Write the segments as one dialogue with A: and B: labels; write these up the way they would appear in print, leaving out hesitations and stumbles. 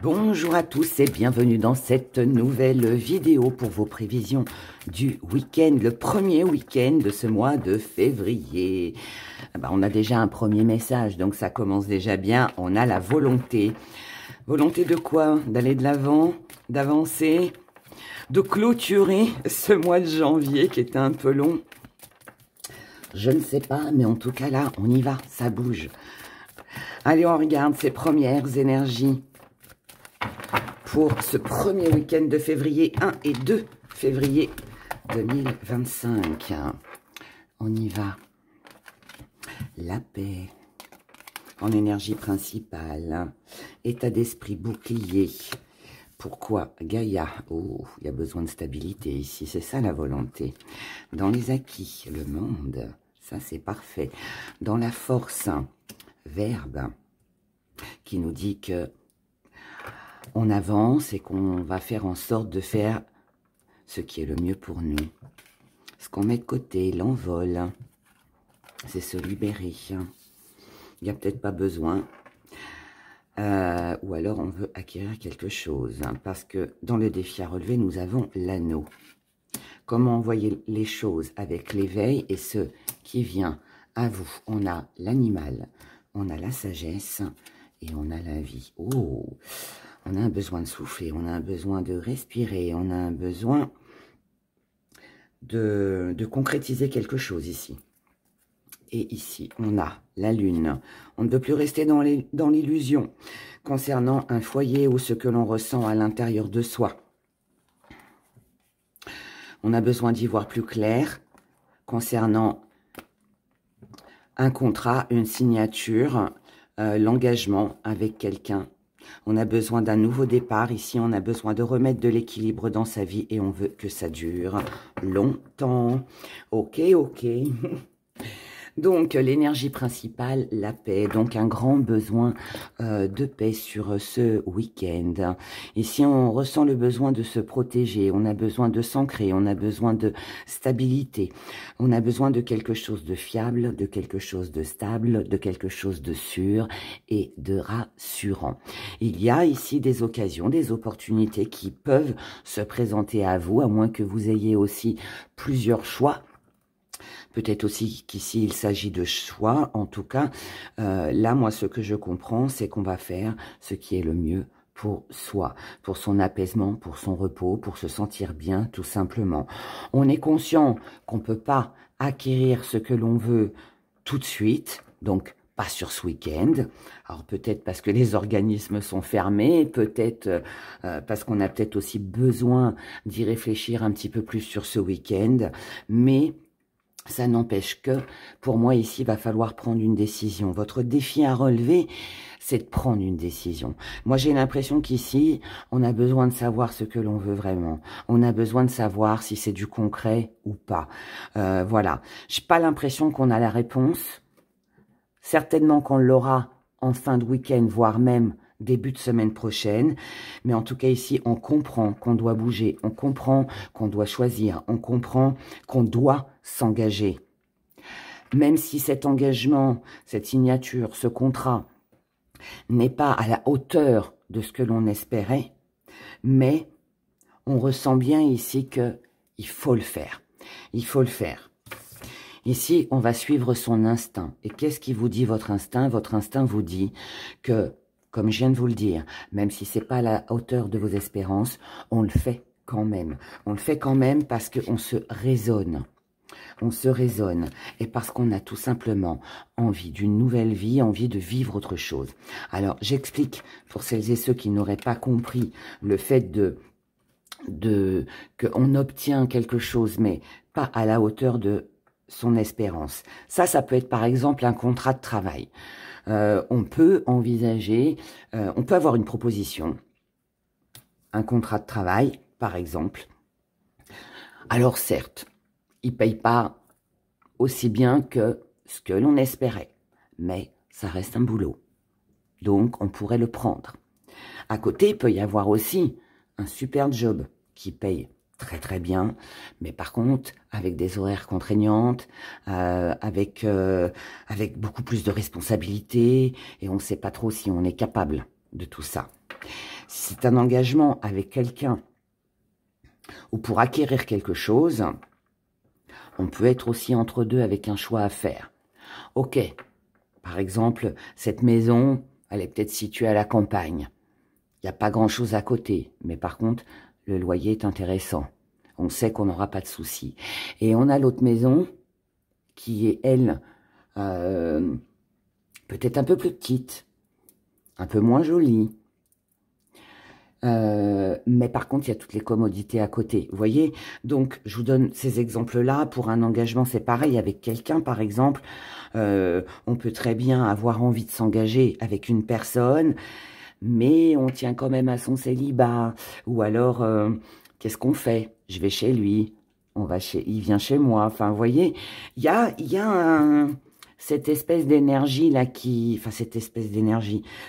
A: Bonjour à tous et bienvenue dans cette nouvelle vidéo pour vos prévisions du week-end, le premier week-end de ce mois de février. On a déjà un premier message, donc ça commence déjà bien. On a la volonté. Volonté de quoi? D'aller de l'avant, d'avancer, de clôturer ce mois de janvier qui était un peu long. Je ne sais pas, mais en tout cas là, on y va, ça bouge. Allez, on regarde ces premières énergies pour ce premier week-end de février 1 et 2 février 2025. On y va. La paix en énergie principale. État d'esprit bouclier. Pourquoi Gaïa? Oh, il y a besoin de stabilité ici, c'est ça la volonté. Dans les acquis, le monde, ça c'est parfait. Dans la force, Verbe, qui nous dit que on avance et qu'on va faire en sorte de faire ce qui est le mieux pour nous. Ce qu'on met de côté, l'envol, c'est se libérer. Il n'y a peut-être pas besoin. Ou alors on veut acquérir quelque chose. Parce que dans le défi à relever, nous avons l'anneau. Comment envoyer les choses avec l'éveil et ce qui vient à vous. On a l'animal, on a la sagesse et on a la vie. Oh, on a un besoin de souffler, on a un besoin de respirer, on a un besoin de concrétiser quelque chose ici. Et ici, on a la lune. On ne peut plus rester dans l'illusion concernant un foyer ou ce que l'on ressent à l'intérieur de soi. On a besoin d'y voir plus clair concernant un contrat, une signature, l'engagement avec quelqu'un. On a besoin d'un nouveau départ. Ici, on a besoin de remettre de l'équilibre dans sa vie et on veut que ça dure longtemps. Ok, ok. Donc, l'énergie principale, la paix. Donc, un grand besoin de paix sur ce week-end. Ici, on ressent le besoin de se protéger. On a besoin de s'ancrer. On a besoin de stabilité. On a besoin de quelque chose de fiable, de quelque chose de stable, de quelque chose de sûr et de rassurant. Il y a ici des occasions, des opportunités qui peuvent se présenter à vous, à moins que vous ayez aussi plusieurs choix. Peut-être aussi qu'ici, il s'agit de choix. En tout cas, là, moi, ce que je comprends, c'est qu'on va faire ce qui est le mieux pour soi, pour son apaisement, pour son repos, pour se sentir bien, tout simplement. On est conscient qu'on ne peut pas acquérir ce que l'on veut tout de suite, donc pas sur ce week-end. Alors peut-être parce que les organismes sont fermés, peut-être parce qu'on a peut-être aussi besoin d'y réfléchir un petit peu plus sur ce week-end, mais ça n'empêche que, pour moi, ici, il va falloir prendre une décision. Votre défi à relever, c'est de prendre une décision. Moi, j'ai l'impression qu'ici, on a besoin de savoir ce que l'on veut vraiment. On a besoin de savoir si c'est du concret ou pas. Voilà. J'ai pas l'impression qu'on a la réponse. Certainement qu'on l'aura en fin de week-end, voire même début de semaine prochaine. Mais en tout cas, ici, on comprend qu'on doit bouger. On comprend qu'on doit choisir. On comprend qu'on doit s'engager. Même si cet engagement, cette signature, ce contrat n'est pas à la hauteur de ce que l'on espérait, mais on ressent bien ici qu'il faut le faire. Il faut le faire. Ici, on va suivre son instinct. Et qu'est-ce qui vous dit votre instinct? Votre instinct vous dit que, comme je viens de vous le dire, même si ce n'est pas à la hauteur de vos espérances, on le fait quand même. On le fait quand même parce qu'on se raisonne. On se raisonne et parce qu'on a tout simplement envie d'une nouvelle vie, envie de vivre autre chose. Alors, j'explique pour celles et ceux qui n'auraient pas compris le fait qu'on obtient quelque chose, mais pas à la hauteur de son espérance. Ça peut être par exemple un contrat de travail. On peut envisager, on peut avoir une proposition, un contrat de travail, par exemple. Alors certes, il ne paye pas aussi bien que ce que l'on espérait, mais ça reste un boulot. Donc, on pourrait le prendre. À côté, il peut y avoir aussi un super job qui paye très très bien, mais par contre, avec des horaires contraignantes, avec beaucoup plus de responsabilités, et on ne sait pas trop si on est capable de tout ça. Si c'est un engagement avec quelqu'un ou pour acquérir quelque chose, on peut être aussi entre deux avec un choix à faire. Ok, par exemple, cette maison, elle est peut-être située à la campagne. Il n'y a pas grand-chose à côté, mais par contre, le loyer est intéressant. On sait qu'on n'aura pas de soucis. Et on a l'autre maison qui est, elle, peut-être un peu plus petite, un peu moins jolie. Mais par contre, il y a toutes les commodités à côté. Vous voyez? Donc, je vous donne ces exemples-là. Pour un engagement, c'est pareil. Avec quelqu'un, par exemple, on peut très bien avoir envie de s'engager avec une personne, mais on tient quand même à son célibat. Ou alors, qu'est-ce qu'on fait? Je vais chez lui. Il vient chez moi. Enfin, vous voyez, il y a cette espèce d'énergie là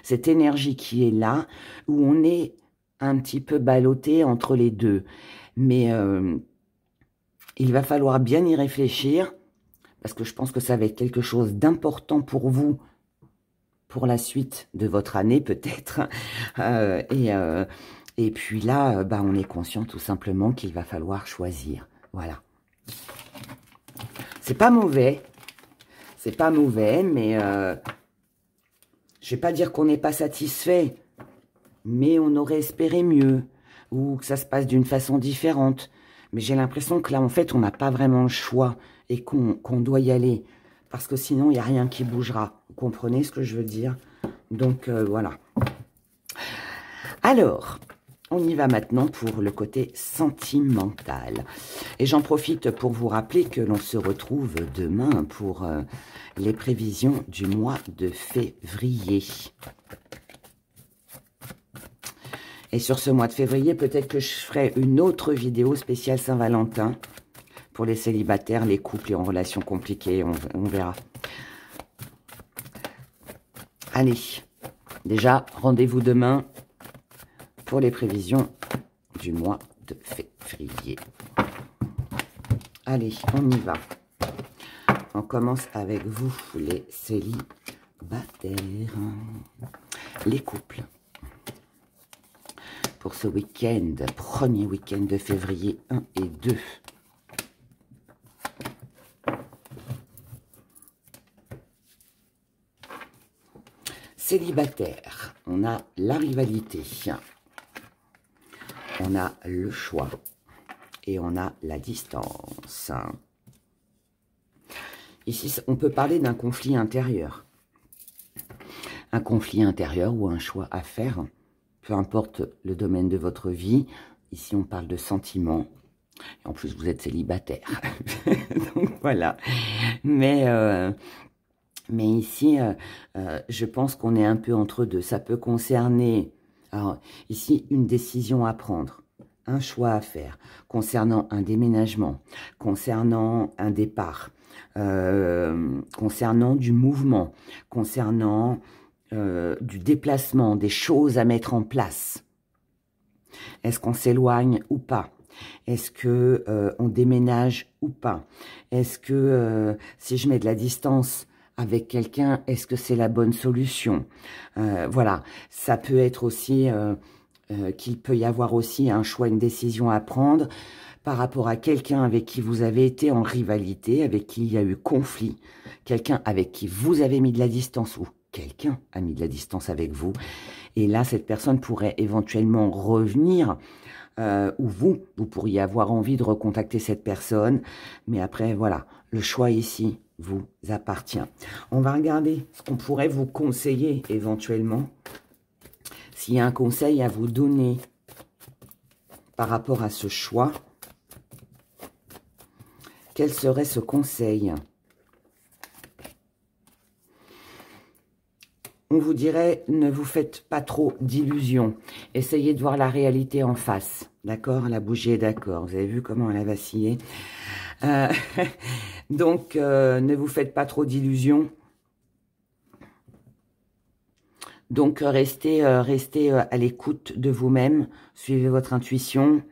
A: cette énergie qui est là, où on est un petit peu ballotté entre les deux. Mais il va falloir bien y réfléchir, parce que je pense que ça va être quelque chose d'important pour vous, pour la suite de votre année peut-être. Et puis là, on est conscient tout simplement qu'il va falloir choisir. Voilà. C'est pas mauvais. C'est pas mauvais, mais je vais pas dire qu'on n'est pas satisfait, mais on aurait espéré mieux, ou que ça se passe d'une façon différente. Mais j'ai l'impression que là, en fait, on n'a pas vraiment le choix et qu'on doit y aller. Parce que sinon, il n'y a rien qui bougera. Vous comprenez ce que je veux dire? Donc, voilà. Alors, on y va maintenant pour le côté sentimental. Et j'en profite pour vous rappeler que l'on se retrouve demain pour les prévisions du mois de février. Et sur ce mois de février, peut-être que je ferai une autre vidéo spéciale Saint-Valentin pour les célibataires, les couples et en relations compliquées, on verra. Allez, déjà, rendez-vous demain pour les prévisions du mois de février. Allez, on y va. On commence avec vous, les célibataires, les couples. Pour ce week-end, premier week-end de février 1 et 2. Célibataire, on a la rivalité, on a le choix et on a la distance. Ici, on peut parler d'un conflit intérieur. Un conflit intérieur ou un choix à faire. Peu importe le domaine de votre vie, ici on parle de sentiments. Et en plus, vous êtes célibataire. Donc voilà. Mais ici, je pense qu'on est un peu entre deux. Ça peut concerner, alors ici, une décision à prendre, un choix à faire, concernant un déménagement, concernant un départ, concernant du mouvement, concernant du déplacement, des choses à mettre en place. Est-ce qu'on s'éloigne ou pas? Est-ce que on déménage ou pas? Est-ce que si je mets de la distance avec quelqu'un, est-ce que c'est la bonne solution? Voilà, ça peut être aussi qu'il peut y avoir aussi un choix, une décision à prendre par rapport à quelqu'un avec qui vous avez été en rivalité, avec qui il y a eu conflit, quelqu'un avec qui vous avez mis de la distance ou quelqu'un a mis de la distance avec vous. Et là, cette personne pourrait éventuellement revenir ou vous pourriez avoir envie de recontacter cette personne. Mais après, voilà, le choix ici vous appartient. On va regarder ce qu'on pourrait vous conseiller éventuellement. S'il y a un conseil à vous donner par rapport à ce choix, quel serait ce conseil? On vous dirait, ne vous faites pas trop d'illusions. Essayez de voir la réalité en face. D'accord? La bougie est d'accord. Vous avez vu comment elle a vacillé? Donc, ne vous faites pas trop d'illusions. Donc, restez à l'écoute de vous-même. Suivez votre intuition.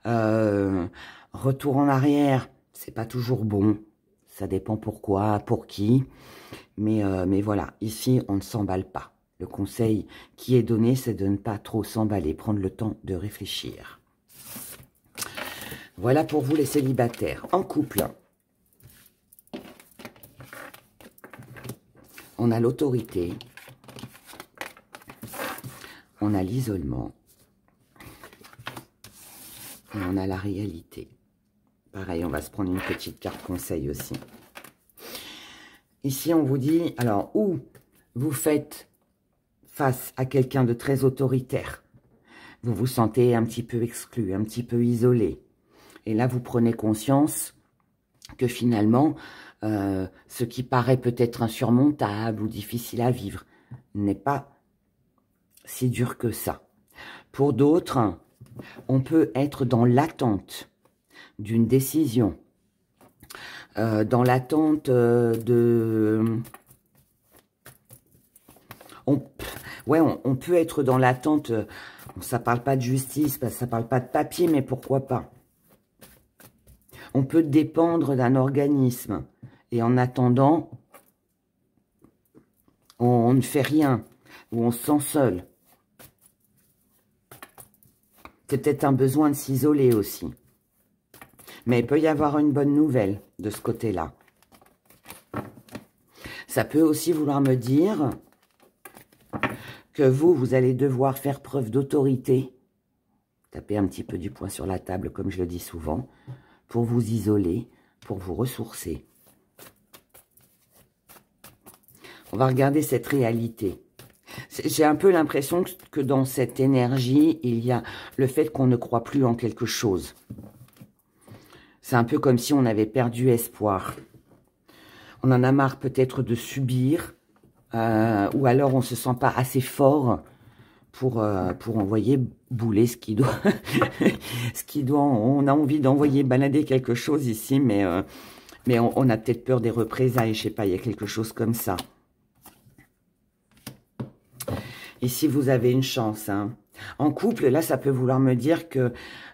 A: Retour en arrière, c'est pas toujours bon. Ça dépend pourquoi, pour qui. Mais voilà, ici, on ne s'emballe pas. Le conseil qui est donné, c'est de ne pas trop s'emballer, prendre le temps de réfléchir. Voilà pour vous les célibataires. En couple, on a l'autorité, on a l'isolement, et on a la réalité. Pareil, on va se prendre une petite carte conseil aussi. Ici, on vous dit, alors, ou vous faites face à quelqu'un de très autoritaire, vous vous sentez un petit peu exclu, un petit peu isolé. Et là, vous prenez conscience que finalement, ce qui paraît peut-être insurmontable ou difficile à vivre n'est pas si dur que ça. Pour d'autres, on peut être dans l'attente d'une décision, dans l'attente on peut être dans l'attente, ça ne parle pas de justice, ça ne parle pas de papier, mais pourquoi pas. On peut dépendre d'un organisme, et en attendant, on ne fait rien, ou on se sent seul. C'est peut-être un besoin de s'isoler aussi. Mais il peut y avoir une bonne nouvelle de ce côté-là. Ça peut aussi vouloir me dire que vous allez devoir faire preuve d'autorité. Tapez un petit peu du poing sur la table, comme je le dis souvent, pour vous isoler, pour vous ressourcer. On va regarder cette réalité. J'ai un peu l'impression que dans cette énergie, il y a le fait qu'on ne croit plus en quelque chose. C'est un peu comme si on avait perdu espoir. On en a marre peut-être de subir, ou alors on ne se sent pas assez fort pour envoyer bouler ce qui doit... on a envie d'envoyer balader quelque chose ici, mais on a peut-être peur des représailles, je sais pas, il y a quelque chose comme ça. Ici, vous avez une chance. Hein. En couple, là, ça peut vouloir me dire que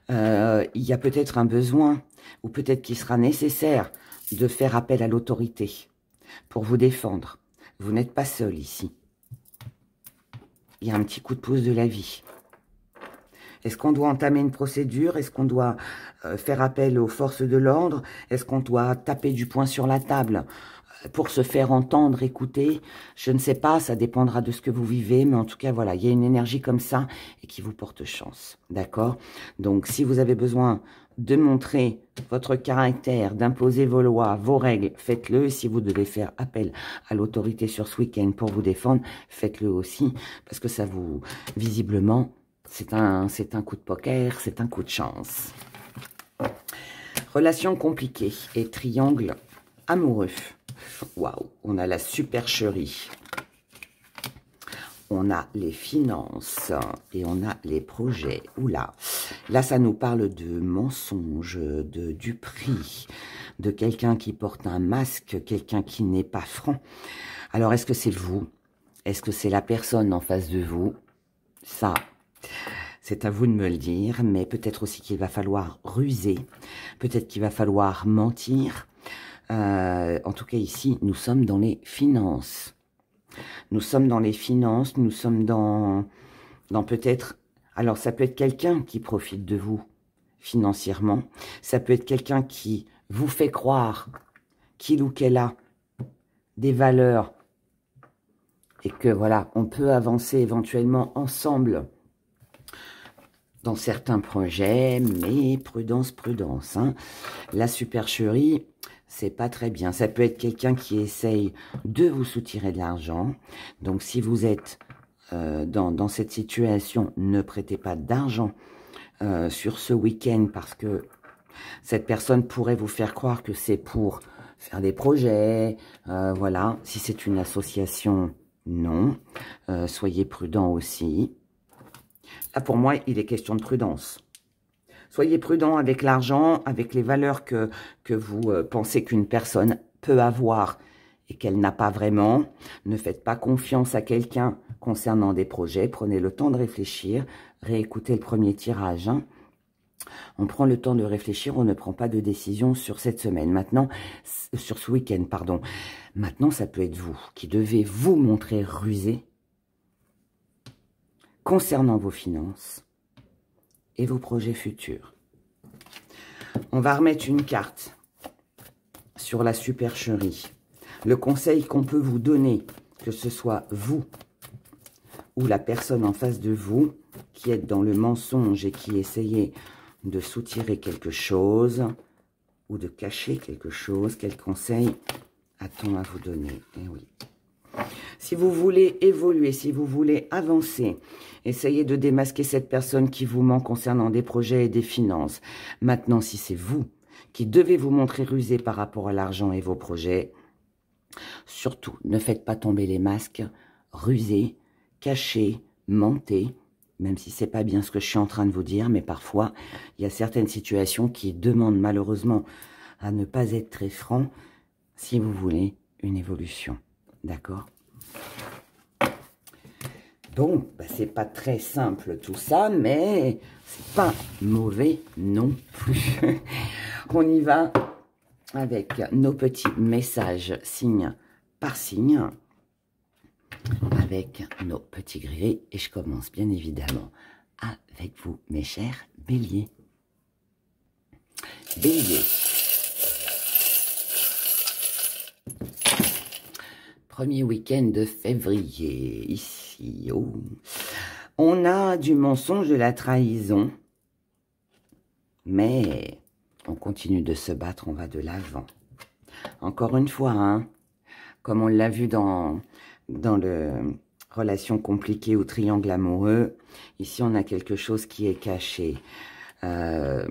A: il y a peut-être un besoin, ou peut-être qu'il sera nécessaire de faire appel à l'autorité pour vous défendre. Vous n'êtes pas seul ici. Il y a un petit coup de pouce de la vie. Est-ce qu'on doit entamer une procédure? Est-ce qu'on doit faire appel aux forces de l'ordre? Est-ce qu'on doit taper du poing sur la table pour se faire entendre, écouter? Je ne sais pas, ça dépendra de ce que vous vivez, mais en tout cas, voilà, il y a une énergie comme ça et qui vous porte chance, d'accord? Donc, si vous avez besoin de montrer votre caractère, d'imposer vos lois, vos règles, faites-le. Si vous devez faire appel à l'autorité sur ce week-end pour vous défendre, faites-le aussi, parce que ça vous, visiblement, c'est un coup de poker, c'est un coup de chance. Relation compliquée et triangle amoureux. Waouh, on a la supercherie. On a les finances et on a les projets. Oula, là, ça nous parle de mensonges, du prix, de quelqu'un qui porte un masque, quelqu'un qui n'est pas franc. Alors, est-ce que c'est vous? Est-ce que c'est la personne en face de vous? Ça, c'est à vous de me le dire, mais peut-être aussi qu'il va falloir ruser, peut-être qu'il va falloir mentir. En tout cas, ici, nous sommes dans les finances. Nous sommes dans les finances, nous sommes dans peut-être... Alors, ça peut être quelqu'un qui profite de vous financièrement. Ça peut être quelqu'un qui vous fait croire qu'il ou qu'elle a des valeurs et que, voilà, on peut avancer éventuellement ensemble dans certains projets, mais prudence, prudence. Hein. La supercherie... c'est pas très bien. Ça peut être quelqu'un qui essaye de vous soutirer de l'argent. Donc, si vous êtes dans cette situation, ne prêtez pas d'argent sur ce week-end parce que cette personne pourrait vous faire croire que c'est pour faire des projets. Voilà. Si c'est une association, non. Soyez prudent aussi. Là, pour moi, il est question de prudence. Soyez prudent avec l'argent, avec les valeurs que vous pensez qu'une personne peut avoir et qu'elle n'a pas vraiment. Ne faites pas confiance à quelqu'un concernant des projets. Prenez le temps de réfléchir. Réécoutez le premier tirage. Hein. On prend le temps de réfléchir. On ne prend pas de décision sur cette semaine. Maintenant, sur ce week-end, pardon. Maintenant, ça peut être vous qui devez vous montrer rusé concernant vos finances et vos projets futurs. On va remettre une carte sur la supercherie. Le conseil qu'on peut vous donner, que ce soit vous ou la personne en face de vous, qui êtes dans le mensonge et qui essayez de soutirer quelque chose ou de cacher quelque chose, quel conseil a-t-on à vous donner? Eh oui. Si vous voulez évoluer, si vous voulez avancer, essayez de démasquer cette personne qui vous ment concernant des projets et des finances. Maintenant, si c'est vous qui devez vous montrer rusé par rapport à l'argent et vos projets, surtout, ne faites pas tomber les masques, rusez, cachez, mentez, même si c'est pas bien ce que je suis en train de vous dire, mais parfois, il y a certaines situations qui demandent malheureusement à ne pas être très franc si vous voulez une évolution. D'accord? Bon, bah, c'est pas très simple tout ça, mais c'est pas mauvais non plus. On y va avec nos petits messages signe par signe, avec nos petits grillés. Et je commence bien évidemment avec vous, mes chers béliers. Bélier. Premier week-end de février, ici. Oh. On a du mensonge, de la trahison, mais on continue de se battre, on va de l'avant. Encore une fois, hein, comme on l'a vu dans le relation compliquée ou triangle amoureux, ici on a quelque chose qui est caché. Mais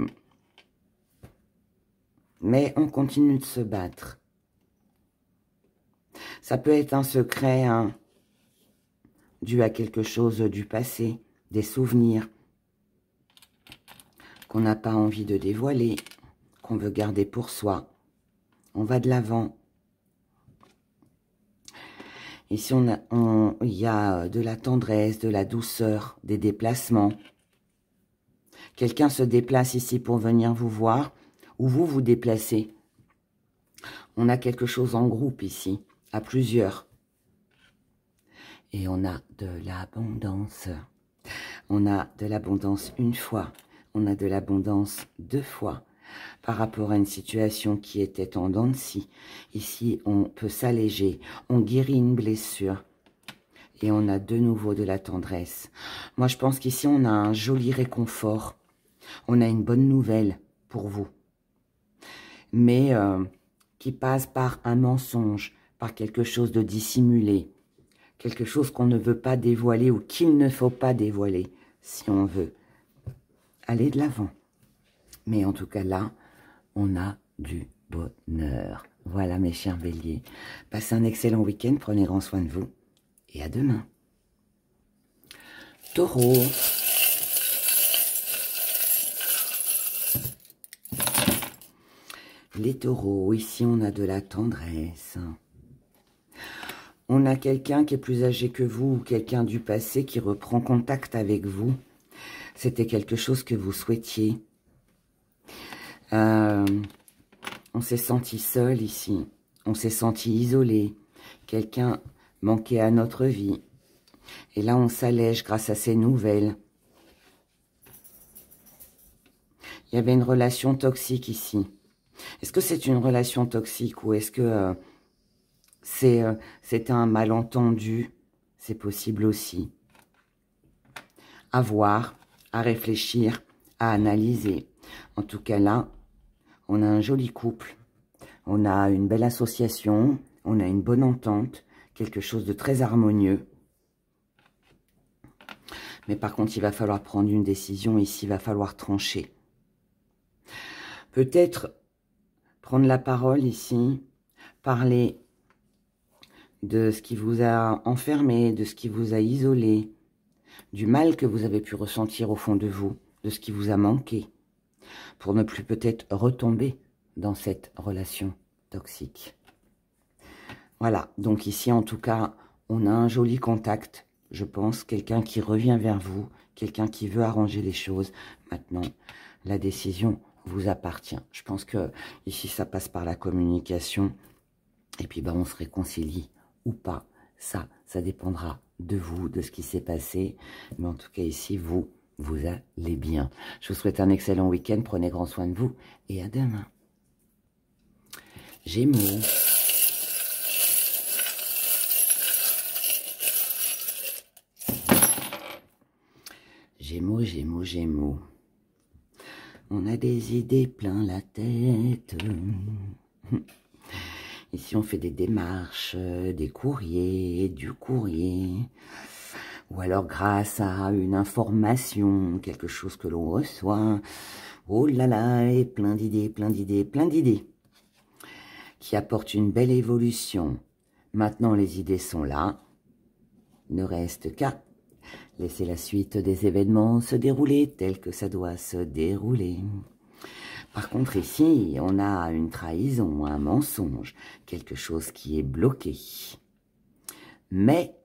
A: on continue de se battre. Ça peut être un secret, hein, dû à quelque chose du passé, des souvenirs qu'on n'a pas envie de dévoiler, qu'on veut garder pour soi. On va de l'avant. Ici, il y a de la tendresse, de la douceur, des déplacements. Quelqu'un se déplace ici pour venir vous voir, ou vous vous déplacez. On a quelque chose en groupe ici, à plusieurs. Et on a de l'abondance. On a de l'abondance une fois. On a de l'abondance deux fois. Par rapport à une situation qui était en dents de scie. Ici, on peut s'alléger. On guérit une blessure. Et on a de nouveau de la tendresse. Moi, je pense qu'ici, on a un joli réconfort. On a une bonne nouvelle pour vous. Mais qui passe par un mensonge, par quelque chose de dissimulé. Quelque chose qu'on ne veut pas dévoiler ou qu'il ne faut pas dévoiler, si on veut aller de l'avant. Mais en tout cas, là, on a du bonheur. Voilà, mes chers béliers. Passez un excellent week-end, prenez grand soin de vous. Et à demain. Taureau. Les taureaux, ici, on a de la tendresse. On a quelqu'un qui est plus âgé que vous ou quelqu'un du passé qui reprend contact avec vous. C'était quelque chose que vous souhaitiez. On s'est senti seul ici. On s'est senti isolé. Quelqu'un manquait à notre vie. Et là, on s'allège grâce à ces nouvelles. Il y avait une relation toxique ici. Est-ce que c'est une relation toxique ou est-ce que c'est un malentendu? C'est possible aussi. À voir, à réfléchir, à analyser. En tout cas là, on a un joli couple, on a une belle association, on a une bonne entente, quelque chose de très harmonieux. Mais par contre, il va falloir prendre une décision ici, il va falloir trancher. Peut-être prendre la parole ici, parler de ce qui vous a enfermé, de ce qui vous a isolé, du mal que vous avez pu ressentir au fond de vous, de ce qui vous a manqué, pour ne plus peut-être retomber dans cette relation toxique. Voilà, donc ici en tout cas, on a un joli contact, je pense, quelqu'un qui revient vers vous, quelqu'un qui veut arranger les choses. Maintenant, la décision vous appartient. Je pense que ici, ça passe par la communication, et puis ben, on se réconcilie ou pas. Ça dépendra de vous, de ce qui s'est passé. Mais en tout cas, ici, vous allez bien. Je vous souhaite un excellent week-end. Prenez grand soin de vous et à demain. Gémeaux. Gémeaux, Gémeaux, Gémeaux. On a des idées plein la tête. Ici, on fait des démarches, des courriers, du courrier. Ou alors grâce à une information, quelque chose que l'on reçoit. Oh là là, et plein d'idées, plein d'idées, plein d'idées. Qui apportent une belle évolution. Maintenant, les idées sont là. Ne reste qu'à laisser la suite des événements se dérouler tel que ça doit se dérouler. Par contre, ici, on a une trahison, un mensonge, quelque chose qui est bloqué. Mais,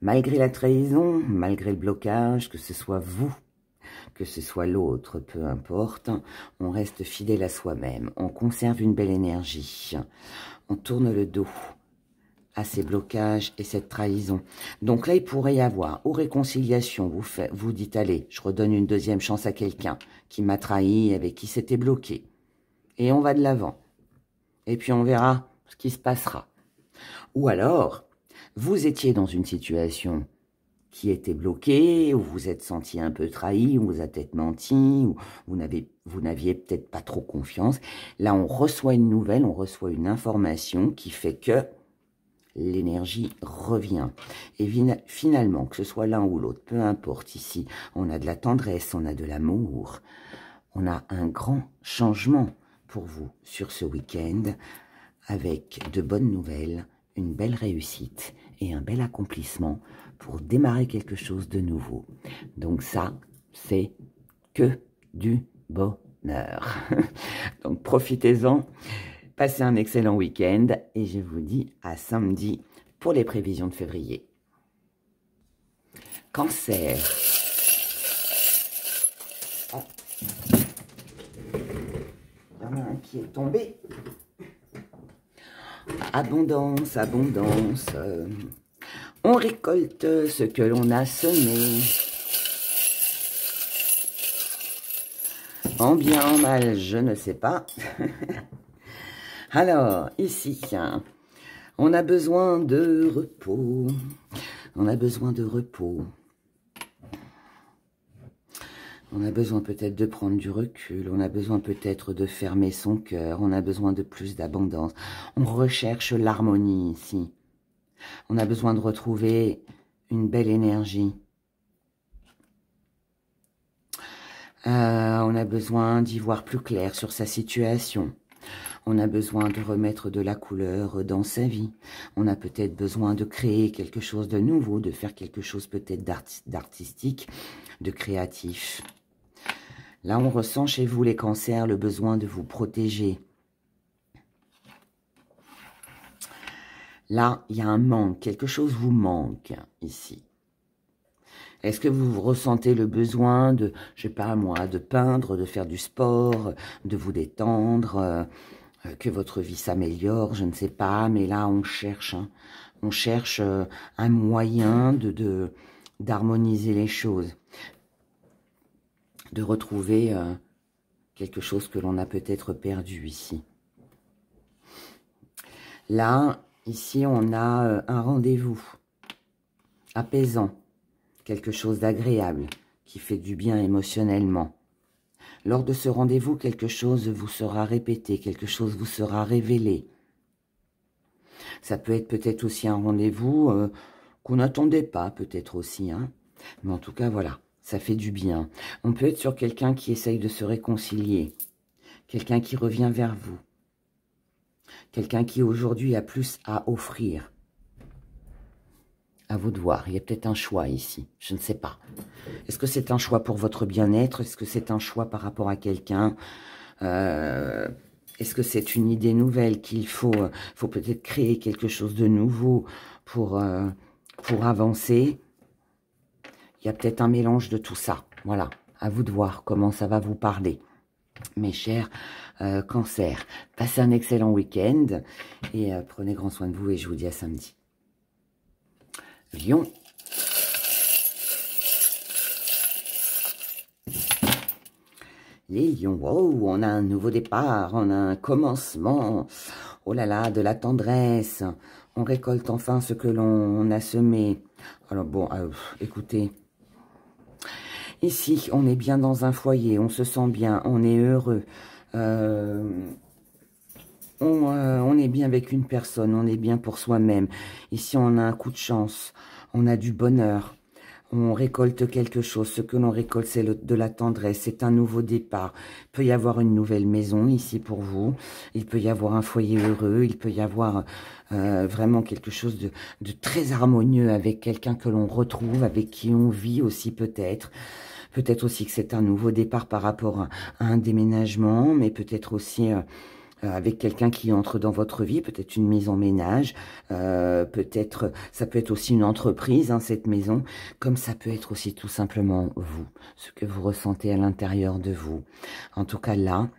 A: malgré la trahison, malgré le blocage, que ce soit vous, que ce soit l'autre, peu importe, on reste fidèle à soi-même, on conserve une belle énergie, on tourne le dos à ces blocages et cette trahison. Donc là, il pourrait y avoir, aux réconciliations, vous dites, allez, je redonne une deuxième chance à quelqu'un qui m'a trahi, avec qui c'était bloqué. Et on va de l'avant. Et puis on verra ce qui se passera. Ou alors, vous étiez dans une situation qui était bloquée, où vous vous êtes senti un peu trahi, où vous a peut-être menti, où vous n'aviez peut-être pas trop confiance. Là, on reçoit une nouvelle, on reçoit une information qui fait que l'énergie revient. Et finalement, que ce soit l'un ou l'autre, peu importe, ici, on a de la tendresse, on a de l'amour, on a un grand changement pour vous sur ce week-end, avec de bonnes nouvelles, une belle réussite et un bel accomplissement pour démarrer quelque chose de nouveau. Donc ça, c'est que du bonheur. Donc profitez-en. Passez un excellent week-end et je vous dis à samedi pour les prévisions de février. Cancer. Oh. Il y en a un qui est tombé. Abondance, abondance. On récolte ce que l'on a semé. En bien, en mal, je ne sais pas. Alors, ici, on a besoin de repos. On a besoin de repos. On a besoin peut-être de prendre du recul. On a besoin peut-être de fermer son cœur. On a besoin de plus d'abondance. On recherche l'harmonie ici. On a besoin de retrouver une belle énergie. On a besoin d'y voir plus clair sur sa situation. On a besoin de remettre de la couleur dans sa vie. On a peut-être besoin de créer quelque chose de nouveau, de faire quelque chose peut-être d'artistique, de créatif. Là, on ressent chez vous, les cancers, le besoin de vous protéger. Là, il y a un manque, quelque chose vous manque ici. Est-ce que vous ressentez le besoin de, je sais pas moi, de peindre, de faire du sport, de vous détendre, que votre vie s'améliore, je ne sais pas, mais là on cherche un moyen d'harmoniser les choses, de retrouver quelque chose que l'on a peut-être perdu ici. Là, ici on a un rendez-vous apaisant, quelque chose d'agréable, qui fait du bien émotionnellement. Lors de ce rendez-vous, quelque chose vous sera répété, quelque chose vous sera révélé. Ça peut être peut-être aussi un rendez-vous qu'on n'attendait pas, peut-être aussi. Hein. Mais en tout cas, voilà, ça fait du bien. On peut être sur quelqu'un qui essaye de se réconcilier, quelqu'un qui revient vers vous, quelqu'un qui aujourd'hui a plus à offrir. À vous de voir, il y a peut-être un choix ici, je ne sais pas. Est-ce que c'est un choix pour votre bien-être? Est-ce que c'est un choix par rapport à quelqu'un? Est-ce que c'est une idée nouvelle qu'il faut peut-être créer quelque chose de nouveau pour avancer? Il y a peut-être un mélange de tout ça. Voilà, à vous de voir comment ça va vous parler. mes chers cancers. Passez un excellent week-end et prenez grand soin de vous et je vous dis à samedi. Lion. Les lions, wow, on a un nouveau départ, on a un commencement. Oh là là, de la tendresse. On récolte enfin ce que l'on a semé. Alors bon, écoutez. Ici, on est bien dans un foyer, on se sent bien, on est heureux. On est bien avec une personne, on est bien pour soi-même. Ici, on a un coup de chance, on a du bonheur. On récolte quelque chose. Ce que l'on récolte, c'est de la tendresse. C'est un nouveau départ. Il peut y avoir une nouvelle maison ici pour vous. Il peut y avoir un foyer heureux. Il peut y avoir vraiment quelque chose de très harmonieux avec quelqu'un que l'on retrouve, avec qui on vit aussi peut-être. Peut-être aussi que c'est un nouveau départ par rapport à un déménagement, mais peut-être aussi... avec quelqu'un qui entre dans votre vie, peut-être une mise en ménage, peut-être, ça peut être aussi une entreprise, hein, cette maison, comme ça peut être aussi tout simplement vous, ce que vous ressentez à l'intérieur de vous. En tout cas là,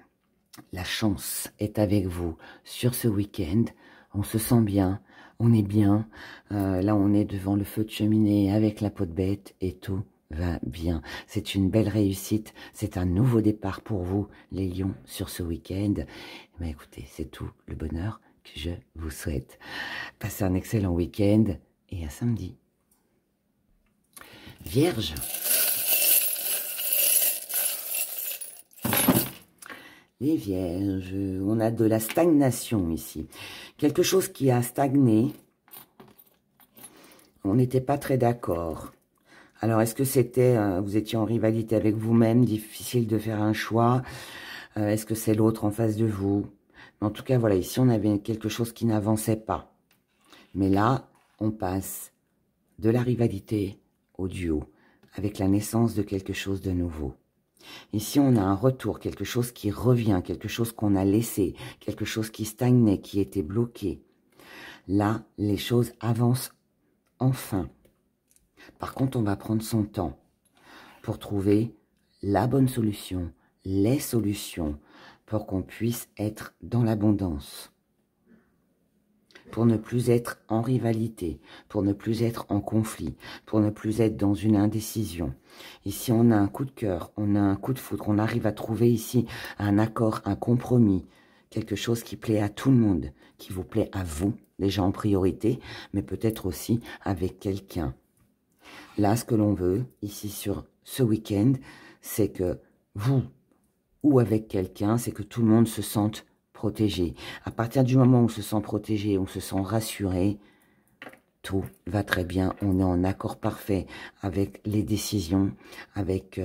A: la chance est avec vous sur ce week-end, on se sent bien, on est bien, là on est devant le feu de cheminée avec la peau de bête et tout va bien. C'est une belle réussite, c'est un nouveau départ pour vous, les lions, sur ce week-end. Ben écoutez, c'est tout le bonheur que je vous souhaite. Passez un excellent week-end et à samedi. Vierge. Les vierges, on a de la stagnation ici. Quelque chose qui a stagné. On n'était pas très d'accord. Alors, est-ce que c'était, vous étiez en rivalité avec vous-même, difficile de faire un choix? Est-ce que c'est l'autre en face de vous? En tout cas, voilà, ici, on avait quelque chose qui n'avançait pas. Mais là, on passe de la rivalité au duo, avec la naissance de quelque chose de nouveau. Ici, on a un retour, quelque chose qui revient, quelque chose qu'on a laissé, quelque chose qui stagnait, qui était bloqué. Là, les choses avancent enfin. Par contre, on va prendre son temps pour trouver la bonne solution, les solutions, pour qu'on puisse être dans l'abondance, pour ne plus être en rivalité, pour ne plus être en conflit, pour ne plus être dans une indécision. Ici, on a un coup de cœur, on a un coup de foudre, on arrive à trouver ici un accord, un compromis, quelque chose qui plaît à tout le monde, qui vous plaît à vous, déjà en priorité, mais peut-être aussi avec quelqu'un. Là, ce que l'on veut, ici sur ce week-end, c'est que vous, ou avec quelqu'un, c'est que tout le monde se sente protégé. À partir du moment où on se sent protégé, on se sent rassuré, tout va très bien. On est en accord parfait avec les décisions, avec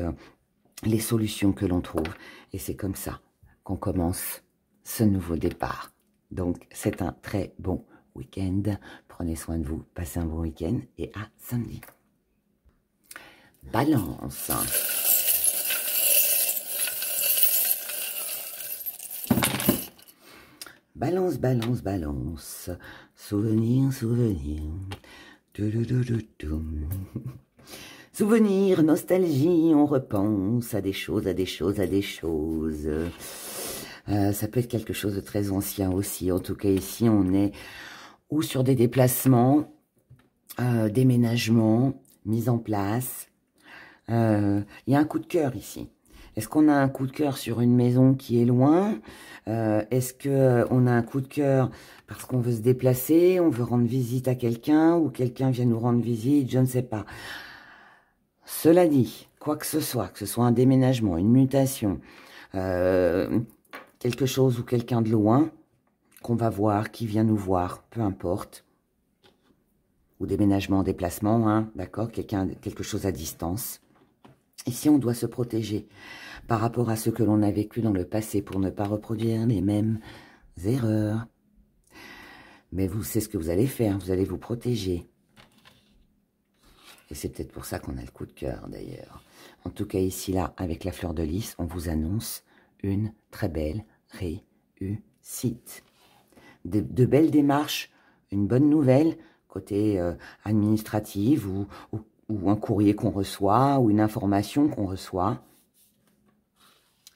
A: les solutions que l'on trouve. Et c'est comme ça qu'on commence ce nouveau départ. Donc, c'est un très bon week-end. Prenez soin de vous, passez un bon week-end et à samedi. Balance. Balance, balance, balance. Souvenir, souvenir. Souvenir, nostalgie, on repense à des choses, à des choses, à des choses. Ça peut être quelque chose de très ancien aussi. En tout cas, ici, on est ou sur des déplacements, déménagements, mise en place. Il y a un coup de cœur ici. Est-ce qu'on a un coup de cœur sur une maison qui est loin? Est-ce qu'on a un coup de cœur parce qu'on veut se déplacer, on veut rendre visite à quelqu'un ou quelqu'un vient nous rendre visite? Je ne sais pas. Cela dit, quoi que ce soit un déménagement, une mutation, quelque chose ou quelqu'un de loin qu'on va voir, qui vient nous voir, peu importe. Ou déménagement, déplacement, hein, d'accord, quelque chose à distance. Ici, on doit se protéger par rapport à ce que l'on a vécu dans le passé pour ne pas reproduire les mêmes erreurs. Mais vous, c'est ce que vous allez faire, vous allez vous protéger. Et c'est peut-être pour ça qu'on a le coup de cœur, d'ailleurs. En tout cas, ici, là, avec la fleur de lys, on vous annonce une très belle réussite. De belles démarches, une bonne nouvelle, côté administrative ou un courrier qu'on reçoit ou une information qu'on reçoit.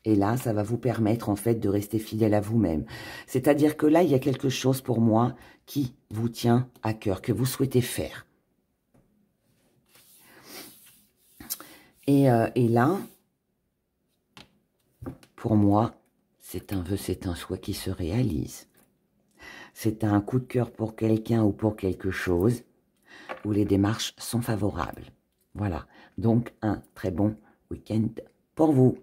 A: Et là, ça va vous permettre, en fait, de rester fidèle à vous-même. C'est-à-dire que là, il y a quelque chose pour moi qui vous tient à cœur, que vous souhaitez faire. Et là, pour moi, c'est un vœu, c'est un souhait qui se réalise. C'est un coup de cœur pour quelqu'un ou pour quelque chose où les démarches sont favorables. Voilà, donc un très bon week-end pour vous.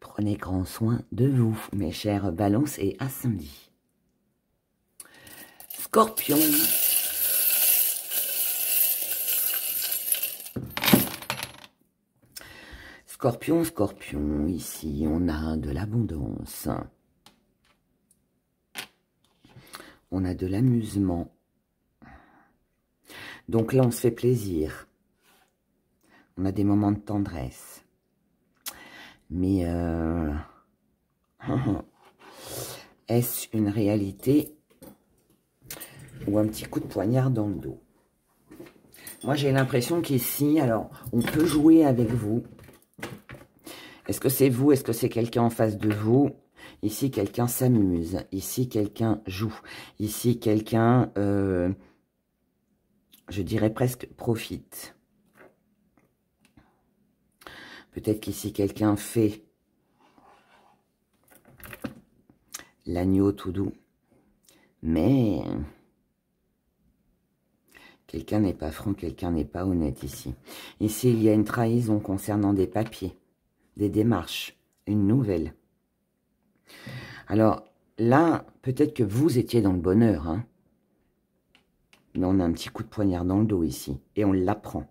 A: Prenez grand soin de vous, mes chers balances, et à samedi. Scorpion. Scorpion, Scorpion, ici on a de l'abondance. On a de l'amusement. Donc là, on se fait plaisir. On a des moments de tendresse. Mais est-ce une réalité ou un petit coup de poignard dans le dos? Moi, j'ai l'impression qu'ici, alors, on peut jouer avec vous. Est-ce que c'est vous? Est-ce que c'est quelqu'un en face de vous? Ici, quelqu'un s'amuse. Ici, quelqu'un joue. Ici, quelqu'un, je dirais presque, profite. Peut-être qu'ici, quelqu'un fait l'agneau tout doux. Mais quelqu'un n'est pas franc, quelqu'un n'est pas honnête ici. Ici, il y a une trahison concernant des papiers, des démarches, une nouvelle. Alors, là, peut-être que vous étiez dans le bonheur, hein. Mais on a un petit coup de poignard dans le dos ici. Et on l'apprend.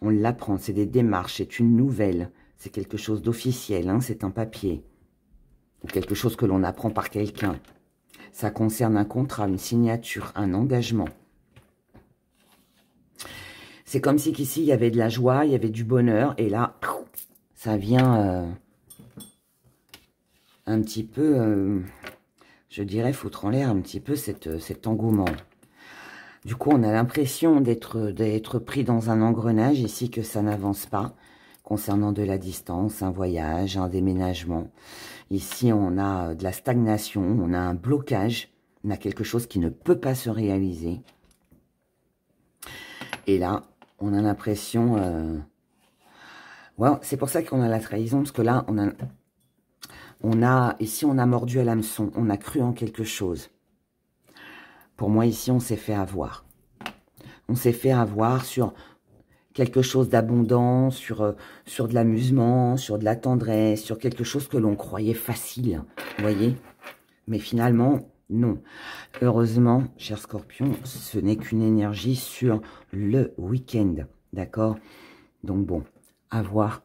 A: On l'apprend, c'est des démarches, c'est une nouvelle. C'est quelque chose d'officiel, hein, c'est un papier. Ou quelque chose que l'on apprend par quelqu'un. Ça concerne un contrat, une signature, un engagement. C'est comme si qu'ici, il y avait de la joie, il y avait du bonheur. Et là, ça vient un petit peu, je dirais, foutre en l'air un petit peu cet engouement. Du coup, on a l'impression d'être pris dans un engrenage ici, que ça n'avance pas. Concernant de la distance, un voyage, un déménagement. Ici, on a de la stagnation, on a un blocage, on a quelque chose qui ne peut pas se réaliser. Et là, on a l'impression... Ouais, c'est pour ça qu'on a la trahison, parce que là, ici, on a mordu à l'hameçon, on a cru en quelque chose. Pour moi, ici, on s'est fait avoir. On s'est fait avoir sur quelque chose d'abondant, sur de l'amusement, sur de la tendresse, sur quelque chose que l'on croyait facile, vous voyez. Mais finalement, non. Heureusement, cher Scorpion, ce n'est qu'une énergie sur le week-end, d'accord? Donc bon, à voir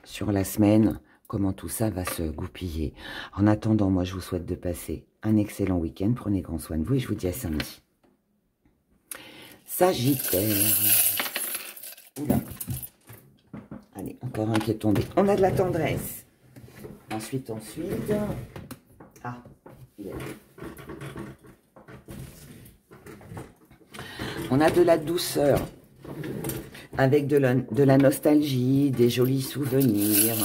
A: sur la semaine comment tout ça va se goupiller. En attendant, moi, je vous souhaite de passer un excellent week-end. Prenez grand soin de vous et je vous dis à samedi. Sagittaire. Oula. Allez, encore un qui est tombé. On a de la tendresse. Ensuite. Ah, il est là. On a de la douceur. Avec de la nostalgie, des jolis souvenirs.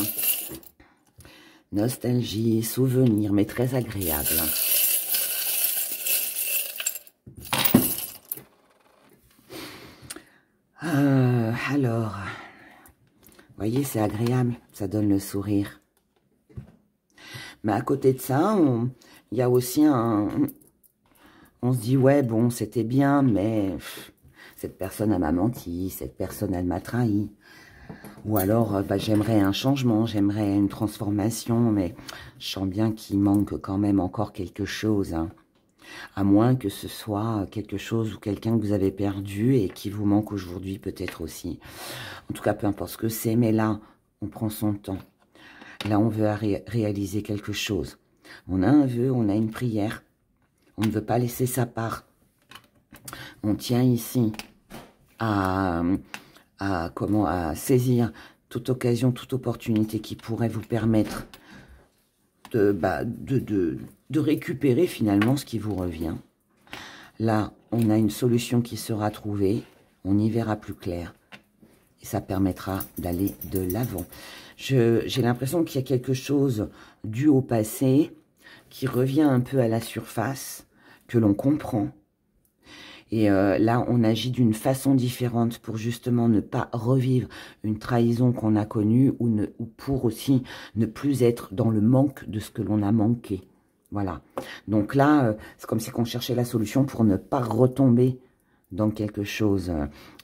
A: Nostalgie, souvenirs, mais très agréable. Alors, vous voyez, c'est agréable, ça donne le sourire. Mais à côté de ça, il y a aussi on se dit, ouais, bon, c'était bien, mais cette personne, elle m'a menti, cette personne, elle m'a trahi. Ou alors, bah, j'aimerais un changement, j'aimerais une transformation, mais je sens bien qu'il manque quand même encore quelque chose, hein. À moins que ce soit quelque chose ou quelqu'un que vous avez perdu et qui vous manque aujourd'hui peut-être aussi. En tout cas, peu importe ce que c'est, mais là, on prend son temps. Là, on veut réaliser quelque chose. On a un vœu, on a une prière. On ne veut pas laisser sa part. On tient ici à saisir toute occasion, toute opportunité qui pourrait vous permettre de récupérer finalement ce qui vous revient. Là, on a une solution qui sera trouvée. On y verra plus clair. Et ça permettra d'aller de l'avant. J'ai l'impression qu'il y a quelque chose dû au passé qui revient un peu à la surface, que l'on comprend. Et là, on agit d'une façon différente pour justement ne pas revivre une trahison qu'on a connue ou pour aussi ne plus être dans le manque de ce que l'on a manqué. Voilà. Donc là, c'est comme si on cherchait la solution pour ne pas retomber dans quelque chose.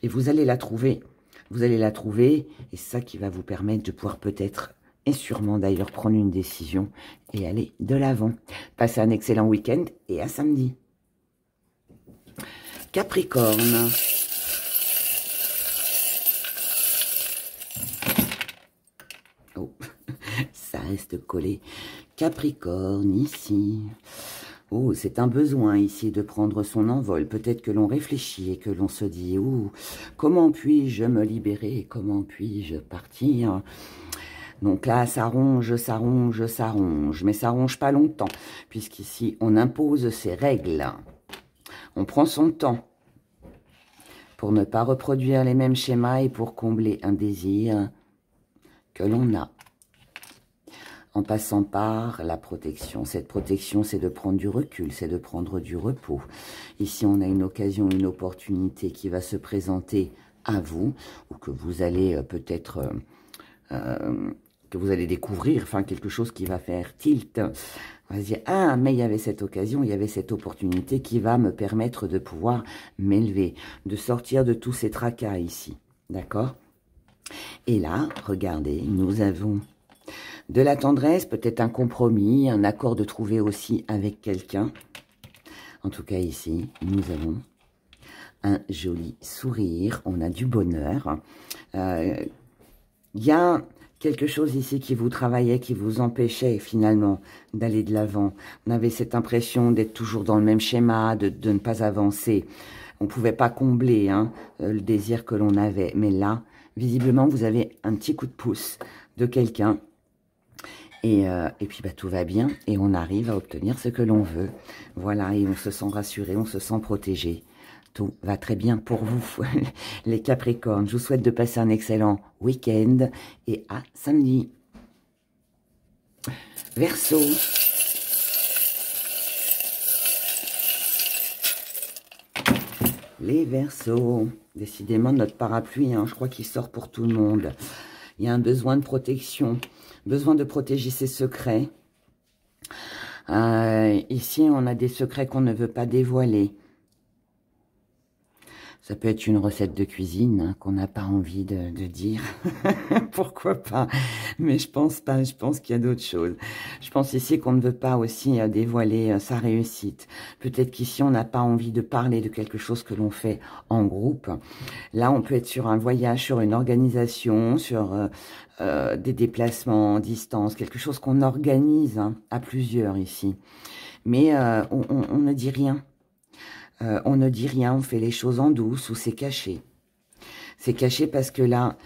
A: Et vous allez la trouver. Vous allez la trouver. Et c'est ça qui va vous permettre de pouvoir peut-être, et sûrement d'ailleurs, prendre une décision et aller de l'avant. Passez un excellent week-end et à samedi. Capricorne. Oh, ça reste collé. Capricorne, ici. Oh, c'est un besoin ici de prendre son envol. Peut-être que l'on réfléchit et que l'on se dit, oh, comment puis-je me libérer? Comment puis-je partir? Donc là, ça ronge, ça ronge, ça ronge. Mais ça ronge pas longtemps, puisqu'ici, on impose ses règles. On prend son temps pour ne pas reproduire les mêmes schémas et pour combler un désir que l'on a. En passant par la protection. Cette protection, c'est de prendre du recul, c'est de prendre du repos. Ici, on a une occasion, une opportunité qui va se présenter à vous, ou que vous allez peut-être, que vous allez découvrir, enfin quelque chose qui va faire tilt. On va se dire, ah, mais il y avait cette occasion, il y avait cette opportunité qui va me permettre de pouvoir m'élever, de sortir de tous ces tracas ici. D'accord? Et là, regardez, nous avons de la tendresse, peut-être un compromis, un accord de trouver aussi avec quelqu'un. En tout cas, ici, nous avons un joli sourire, on a du bonheur. Il y a quelque chose ici qui vous travaillait, qui vous empêchait finalement d'aller de l'avant. On avait cette impression d'être toujours dans le même schéma, de ne pas avancer. On ne pouvait pas combler le désir que l'on avait. Mais là, visiblement, vous avez un petit coup de pouce de quelqu'un. Et puis, bah, tout va bien et on arrive à obtenir ce que l'on veut. Voilà, et on se sent rassuré, on se sent protégé. Tout va très bien pour vous, les Capricornes. Je vous souhaite de passer un excellent week-end et à samedi. Verseau. Les Verseaux. Décidément, notre parapluie, je crois qu'il sort pour tout le monde. Il y a un besoin de protection. Besoin de protéger ses secrets. Ici, on a des secrets qu'on ne veut pas dévoiler. Ça peut être une recette de cuisine qu'on n'a pas envie de dire. Pourquoi pas? Mais je pense pas. Je pense qu'il y a d'autres choses. Je pense ici qu'on ne veut pas aussi dévoiler sa réussite. Peut-être qu'ici, on n'a pas envie de parler de quelque chose que l'on fait en groupe. Là, on peut être sur un voyage, sur une organisation, sur des déplacements en distance, quelque chose qu'on organise à plusieurs ici. Mais on ne dit rien. On ne dit rien, on fait les choses en douce ou c'est caché. C'est caché parce que là,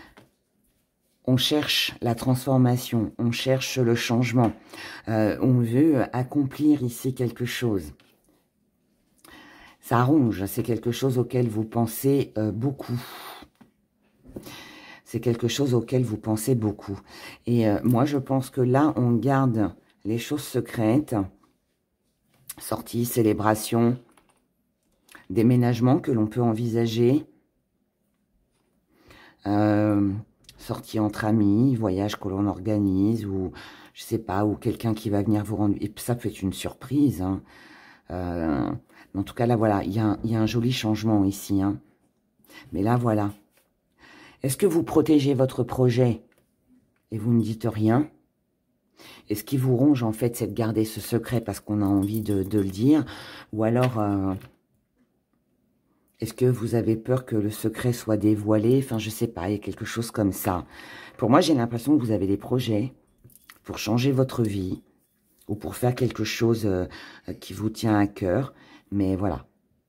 A: on cherche la transformation, on cherche le changement. On veut accomplir ici quelque chose. Ça ronge, c'est quelque chose auquel vous pensez beaucoup. C'est quelque chose auquel vous pensez beaucoup. Et moi, je pense que là, on garde les choses secrètes. Sorties, célébrations, déménagement que l'on peut envisager, sortie entre amis, voyage que l'on organise, ou je sais pas, ou quelqu'un qui va venir vous rendre, et ça peut être une surprise. En tout cas, là, voilà, il y a un joli changement ici. Mais là, voilà. Est-ce que vous protégez votre projet et vous ne dites rien? Et ce qui vous ronge, en fait, c'est de garder ce secret parce qu'on a envie de le dire, ou alors... est-ce que vous avez peur que le secret soit dévoilé? Enfin, je sais pas, il y a quelque chose comme ça. Pour moi, j'ai l'impression que vous avez des projets pour changer votre vie ou pour faire quelque chose qui vous tient à cœur. Mais voilà,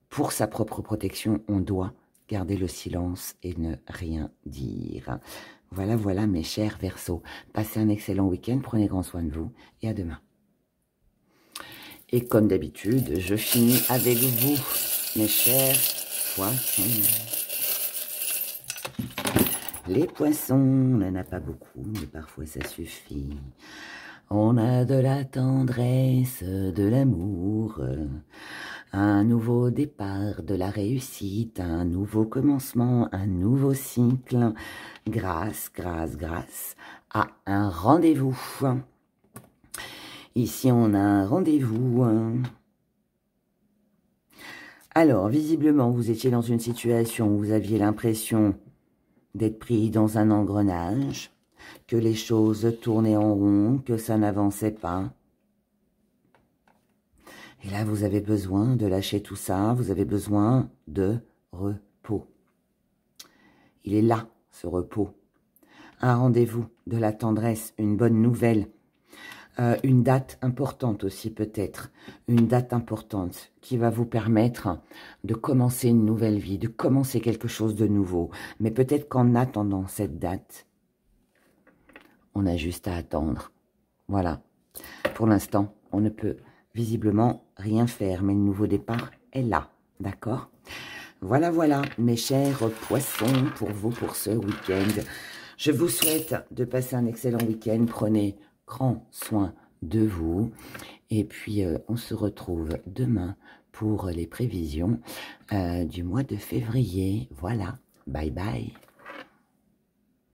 A: pour sa propre protection, on doit garder le silence et ne rien dire. Voilà, voilà, mes chers Verseaux. Passez un excellent week-end, prenez grand soin de vous et à demain. Et comme d'habitude, je finis avec vous, mes chers Poissons. Les poissons, on n'en a pas beaucoup, mais parfois ça suffit. On a de la tendresse, de l'amour, un nouveau départ, de la réussite, un nouveau commencement, un nouveau cycle, grâce à un rendez-vous. Ici, on a un rendez-vous. Alors, visiblement, vous étiez dans une situation où vous aviez l'impression d'être pris dans un engrenage, que les choses tournaient en rond, que ça n'avançait pas. Et là, vous avez besoin de lâcher tout ça, vous avez besoin de repos. Il est là, ce repos. Un rendez-vous, de la tendresse, une bonne nouvelle, une date importante aussi peut-être, une date importante qui va vous permettre de commencer une nouvelle vie, de commencer quelque chose de nouveau. Mais peut-être qu'en attendant cette date, on a juste à attendre. Voilà. Pour l'instant, on ne peut visiblement rien faire, mais le nouveau départ est là. D'accord? Voilà, voilà, mes chers poissons, pour vous, pour ce week-end. Je vous souhaite de passer un excellent week-end. Prenez grand soin de vous. Et puis, on se retrouve demain pour les prévisions du mois de février. Voilà. Bye bye.